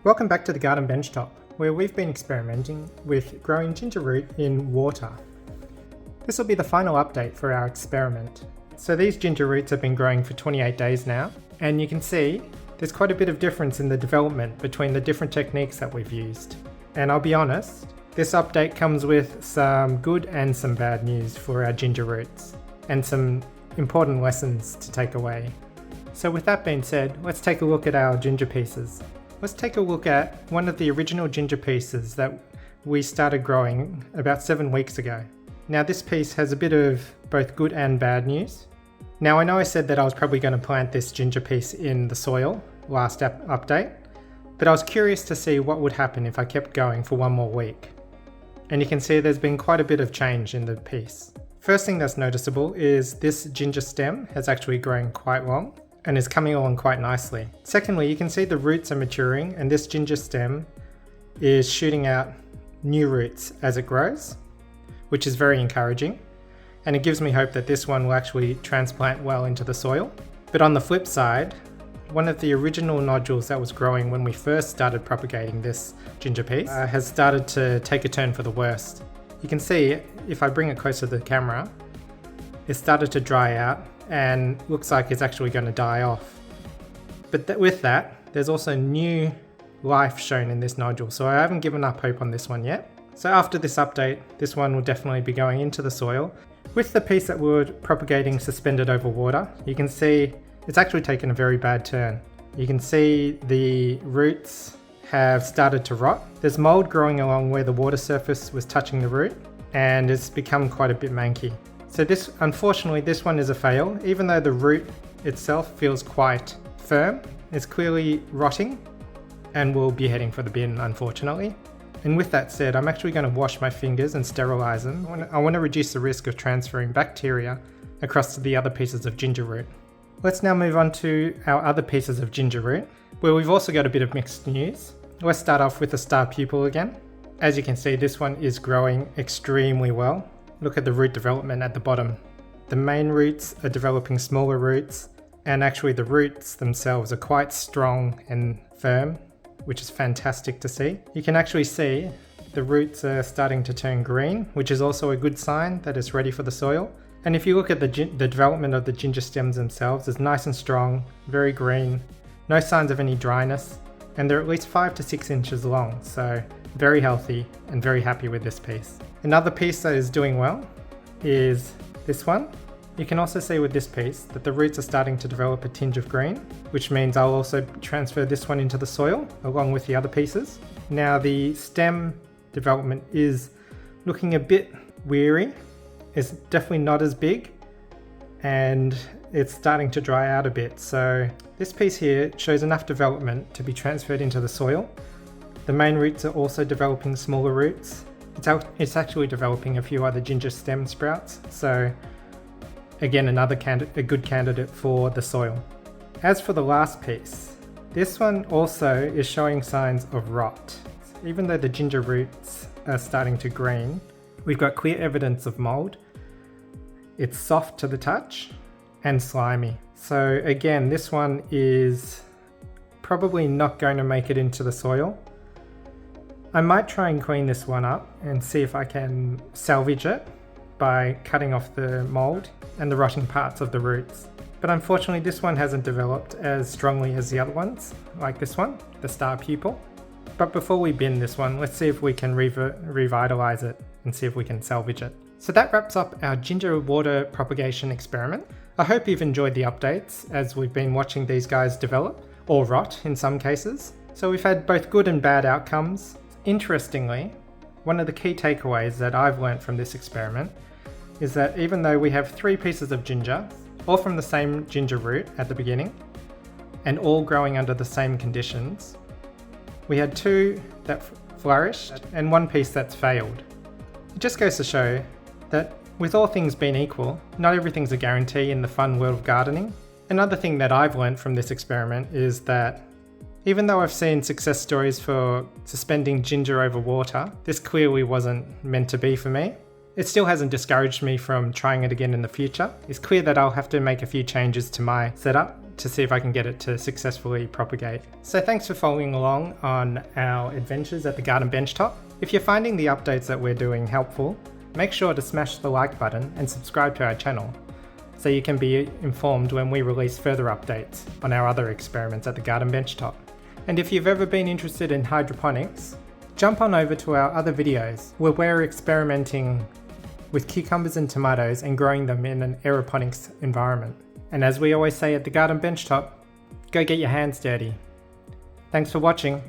Welcome back to the Garden Benchtop, where we've been experimenting with growing ginger root in water. This will be the final update for our experiment. So these ginger roots have been growing for 28 days now, and you can see there's quite a bit of difference in the development between the different techniques that we've used. And I'll be honest, this update comes with some good and some bad news for our ginger roots, and some important lessons to take away. So with that being said, let's take a look at our ginger pieces. Let's take a look at one of the original ginger pieces that we started growing about 7 weeks ago. Now this piece has a bit of both good and bad news. Now I know I said that I was probably going to plant this ginger piece in the soil last update, but I was curious to see what would happen if I kept going for one more week. And you can see there's been quite a bit of change in the piece. First thing that's noticeable is this ginger stem has actually grown quite long and is coming along quite nicely. Secondly, you can see the roots are maturing and this ginger stem is shooting out new roots as it grows, which is very encouraging. And it gives me hope that this one will actually transplant well into the soil. But on the flip side, one of the original nodules that was growing when we first started propagating this ginger piece has started to take a turn for the worst. You can see, if I bring it closer to the camera, it started to dry out and looks like it's actually going to die off. But with that, there's also new life shown in this nodule, so I haven't given up hope on this one yet. So after this update, this one will definitely be going into the soil. With the piece that we're propagating suspended over water, you can see it's actually taken a very bad turn. You can see the roots have started to rot. There's mold growing along where the water surface was touching the root, and it's become quite a bit manky. So unfortunately, this one is a fail. Even though the root itself feels quite firm, it's clearly rotting and will be heading for the bin, unfortunately. And with that said, I'm actually going to wash my fingers and sterilize them. I want to reduce the risk of transferring bacteria across to the other pieces of ginger root. Let's now move on to our other pieces of ginger root, where we've also got a bit of mixed news. Let's start off with the star pupil again. As you can see, this one is growing extremely well. Look at the root development at the bottom. The main roots are developing smaller roots, and actually the roots themselves are quite strong and firm, which is fantastic to see. You can actually see the roots are starting to turn green, which is also a good sign that it's ready for the soil. And if you look at the development of the ginger stems themselves, it's nice and strong, very green, no signs of any dryness, and they're at least 5 to 6 inches long, so very healthy and very happy with this piece. Another piece that is doing well is this one. You can also see with this piece that the roots are starting to develop a tinge of green, which means I'll also transfer this one into the soil along with the other pieces. Now the stem development is looking a bit weary. It's definitely not as big and it's starting to dry out a bit. So this piece here shows enough development to be transferred into the soil. The main roots are also developing smaller roots. It's actually developing a few other ginger stem sprouts. So again, a good candidate for the soil. As for the last piece, this one also is showing signs of rot. Even though the ginger roots are starting to green, we've got clear evidence of mold. It's soft to the touch and slimy. So again, this one is probably not going to make it into the soil. I might try and clean this one up and see if I can salvage it by cutting off the mold and the rotting parts of the roots. But unfortunately, this one hasn't developed as strongly as the other ones, like this one, the star pupil. But before we bin this one, let's see if we can revitalize it and see if we can salvage it. So that wraps up our ginger water propagation experiment. I hope you've enjoyed the updates as we've been watching these guys develop, or rot in some cases. So we've had both good and bad outcomes. Interestingly, one of the key takeaways that I've learned from this experiment is that even though we have 3 pieces of ginger, all from the same ginger root at the beginning, and all growing under the same conditions, we had 2 that flourished and 1 piece that's failed. It just goes to show that with all things being equal, not everything's a guarantee in the fun world of gardening. Another thing that I've learned from this experiment is that even though I've seen success stories for suspending ginger over water, this clearly wasn't meant to be for me. It still hasn't discouraged me from trying it again in the future. It's clear that I'll have to make a few changes to my setup to see if I can get it to successfully propagate. So thanks for following along on our adventures at the garden benchtop. If you're finding the updates that we're doing helpful, make sure to smash the like button and subscribe to our channel so you can be informed when we release further updates on our other experiments at the garden benchtop. And if you've ever been interested in hydroponics, jump on over to our other videos where we're experimenting with cucumbers and tomatoes and growing them in an aeroponics environment. And as we always say at the garden benchtop, go get your hands dirty. Thanks for watching.